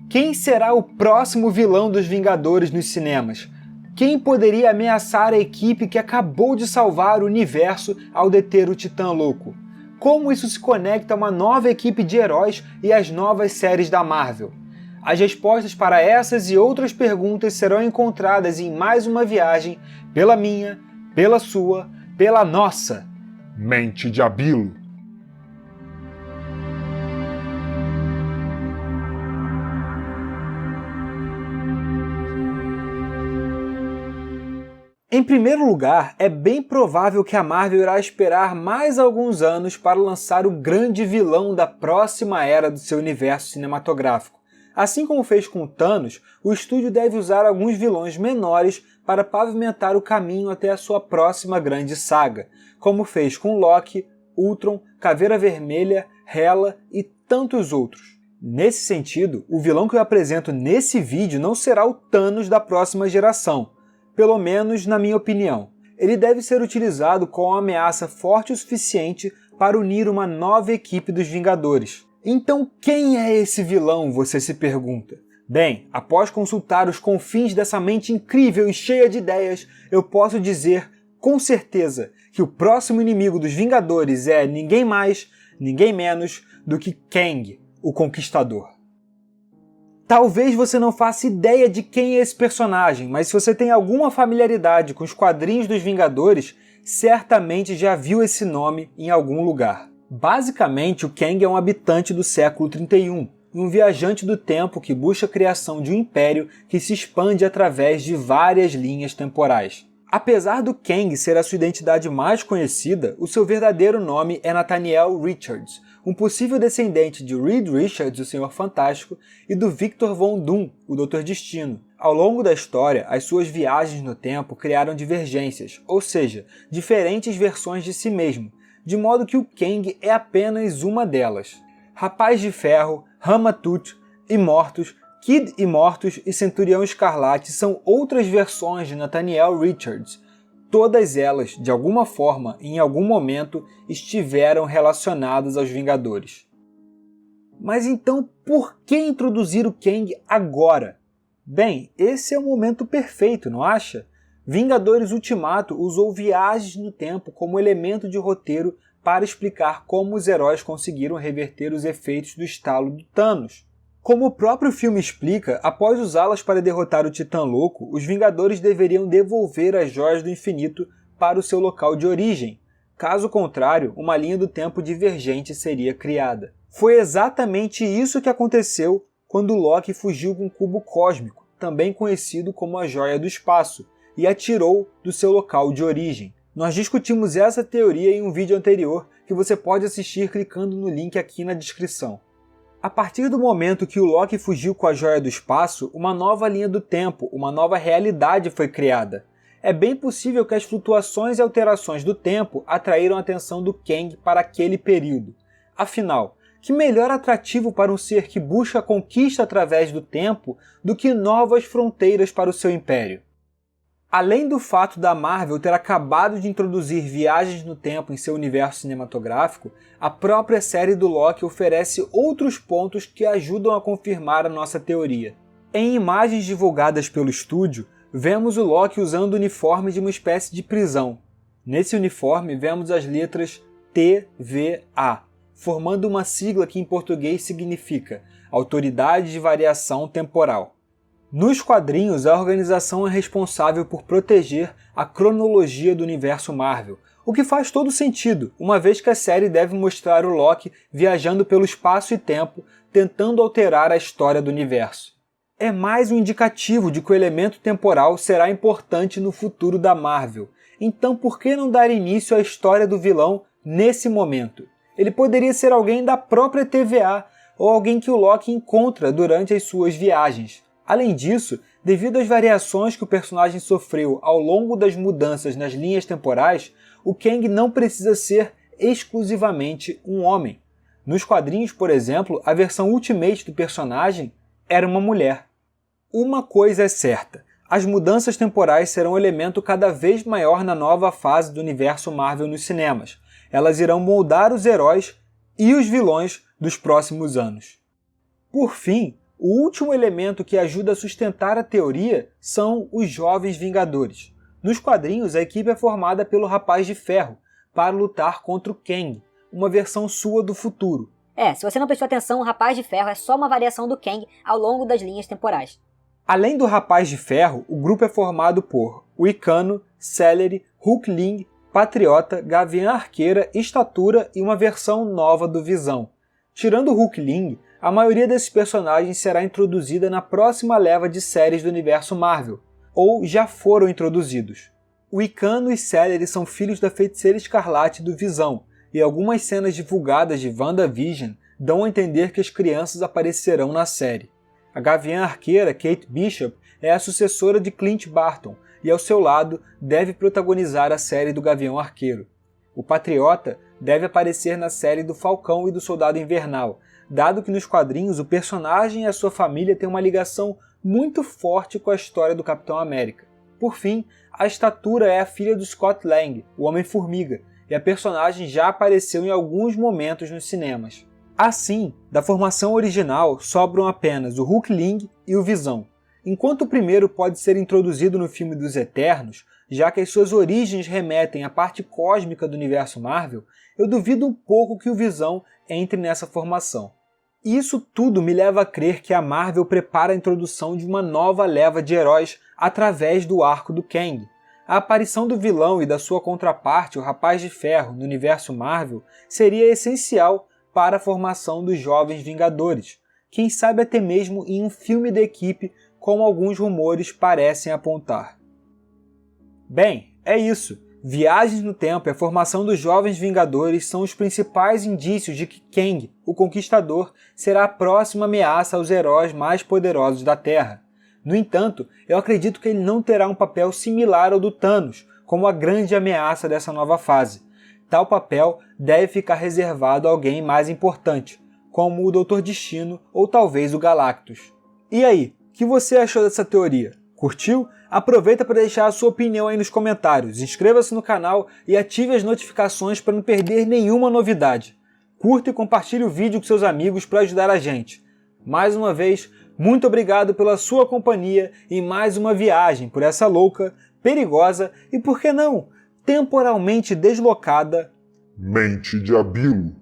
Quem será o próximo vilão dos Vingadores nos cinemas? Quem poderia ameaçar a equipe que acabou de salvar o universo ao deter o Titã Louco? Como isso se conecta a uma nova equipe de heróis e às novas séries da Marvel? As respostas para essas e outras perguntas serão encontradas em mais uma viagem pela minha, pela sua, pela nossa Mente de Abilo. Em primeiro lugar, é bem provável que a Marvel irá esperar mais alguns anos para lançar o grande vilão da próxima era do seu universo cinematográfico. Assim como fez com Thanos, o estúdio deve usar alguns vilões menores para pavimentar o caminho até a sua próxima grande saga, como fez com Loki, Ultron, Caveira Vermelha, Hela e tantos outros. Nesse sentido, o vilão que eu apresento nesse vídeo não será o Thanos da próxima geração, pelo menos na minha opinião. Ele deve ser utilizado com uma ameaça forte o suficiente para unir uma nova equipe dos Vingadores. Então quem é esse vilão, você se pergunta? Bem, após consultar os confins dessa mente incrível e cheia de ideias, eu posso dizer com certeza que o próximo inimigo dos Vingadores é ninguém mais, ninguém menos do que Kang, o Conquistador. Talvez você não faça ideia de quem é esse personagem, mas se você tem alguma familiaridade com os quadrinhos dos Vingadores, certamente já viu esse nome em algum lugar. Basicamente, o Kang é um habitante do século 31, um viajante do tempo que busca a criação de um império que se expande através de várias linhas temporais. Apesar do Kang ser a sua identidade mais conhecida, o seu verdadeiro nome é Nathaniel Richards, um possível descendente de Reed Richards, o Senhor Fantástico, e do Victor Von Doom, o Doutor Destino. Ao longo da história, as suas viagens no tempo criaram divergências, ou seja, diferentes versões de si mesmo, de modo que o Kang é apenas uma delas. Rapaz de Ferro, Rama-Tut, Imortus, Kid Imortus e Centurião Escarlate são outras versões de Nathaniel Richards. Todas elas, de alguma forma, em algum momento, estiveram relacionadas aos Vingadores. Mas então, por que introduzir o Kang agora? Bem, esse é o momento perfeito, não acha? Vingadores Ultimato usou viagens no tempo como elemento de roteiro para explicar como os heróis conseguiram reverter os efeitos do estalo do Thanos. Como o próprio filme explica, após usá-las para derrotar o Titã Louco, os Vingadores deveriam devolver as Joias do Infinito para o seu local de origem. Caso contrário, uma linha do tempo divergente seria criada. Foi exatamente isso que aconteceu quando Loki fugiu com um cubo cósmico, também conhecido como a Joia do Espaço, e atirou do seu local de origem. Nós discutimos essa teoria em um vídeo anterior que você pode assistir clicando no link aqui na descrição. A partir do momento que o Loki fugiu com a Joia do Espaço, uma nova linha do tempo, uma nova realidade foi criada. É bem possível que as flutuações e alterações do tempo atraíram a atenção do Kang para aquele período. Afinal, que melhor atrativo para um ser que busca a conquista através do tempo do que novas fronteiras para o seu império? Além do fato da Marvel ter acabado de introduzir viagens no tempo em seu universo cinematográfico, a própria série do Loki oferece outros pontos que ajudam a confirmar a nossa teoria. Em imagens divulgadas pelo estúdio, vemos o Loki usando o uniforme de uma espécie de prisão. Nesse uniforme vemos as letras TVA, formando uma sigla que em português significa Autoridade de Variação Temporal. Nos quadrinhos, a organização é responsável por proteger a cronologia do universo Marvel, o que faz todo sentido, uma vez que a série deve mostrar o Loki viajando pelo espaço e tempo, tentando alterar a história do universo. É mais um indicativo de que o elemento temporal será importante no futuro da Marvel, então por que não dar início à história do vilão nesse momento? Ele poderia ser alguém da própria TVA, ou alguém que o Loki encontra durante as suas viagens. Além disso, devido às variações que o personagem sofreu ao longo das mudanças nas linhas temporais, o Kang não precisa ser exclusivamente um homem. Nos quadrinhos, por exemplo, a versão Ultimate do personagem era uma mulher. Uma coisa é certa, as mudanças temporais serão um elemento cada vez maior na nova fase do universo Marvel nos cinemas. Elas irão moldar os heróis e os vilões dos próximos anos. Por fim, O último elemento que ajuda a sustentar a teoria são os Jovens Vingadores. Nos quadrinhos, a equipe é formada pelo Rapaz de Ferro para lutar contra o Kang, uma versão sua do futuro. Se você não prestou atenção, o Rapaz de Ferro é só uma variação do Kang ao longo das linhas temporais. Além do Rapaz de Ferro, o grupo é formado por Wicano, Celery, Hulkling, Patriota, Gavião Arqueira, Estatura e uma versão nova do Visão. Tirando o Hulkling, a maioria desses personagens será introduzida na próxima leva de séries do universo Marvel, ou já foram introduzidos. Wicano e Celery são filhos da Feiticeira Escarlate do Visão, e algumas cenas divulgadas de WandaVision dão a entender que as crianças aparecerão na série. A Gavião Arqueira, Kate Bishop, é a sucessora de Clint Barton, e ao seu lado deve protagonizar a série do Gavião Arqueiro. O Patriota deve aparecer na série do Falcão e do Soldado Invernal, dado que nos quadrinhos o personagem e a sua família têm uma ligação muito forte com a história do Capitão América. Por fim, a Estatura é a filha do Scott Lang, o Homem-Formiga, e a personagem já apareceu em alguns momentos nos cinemas. Assim, da formação original sobram apenas o Hulkling e o Visão. Enquanto o primeiro pode ser introduzido no filme dos Eternos, já que as suas origens remetem à parte cósmica do universo Marvel, eu duvido um pouco que o Visão entre nessa formação. Isso tudo me leva a crer que a Marvel prepara a introdução de uma nova leva de heróis através do arco do Kang. A aparição do vilão e da sua contraparte, o Rapaz de Ferro, no universo Marvel, seria essencial para a formação dos Jovens Vingadores, quem sabe até mesmo em um filme da equipe, como alguns rumores parecem apontar. Bem, é isso. Viagens no tempo e a formação dos Jovens Vingadores são os principais indícios de que Kang, o Conquistador, será a próxima ameaça aos heróis mais poderosos da Terra. No entanto, eu acredito que ele não terá um papel similar ao do Thanos, como a grande ameaça dessa nova fase. Tal papel deve ficar reservado a alguém mais importante, como o Doutor Destino ou talvez o Galactus. E aí, o que você achou dessa teoria? Curtiu? Aproveita para deixar a sua opinião aí nos comentários, inscreva-se no canal e ative as notificações para não perder nenhuma novidade. Curta e compartilhe o vídeo com seus amigos para ajudar a gente. Mais uma vez, muito obrigado pela sua companhia em mais uma viagem por essa louca, perigosa e, por que não, temporalmente deslocada Mente de Abilo.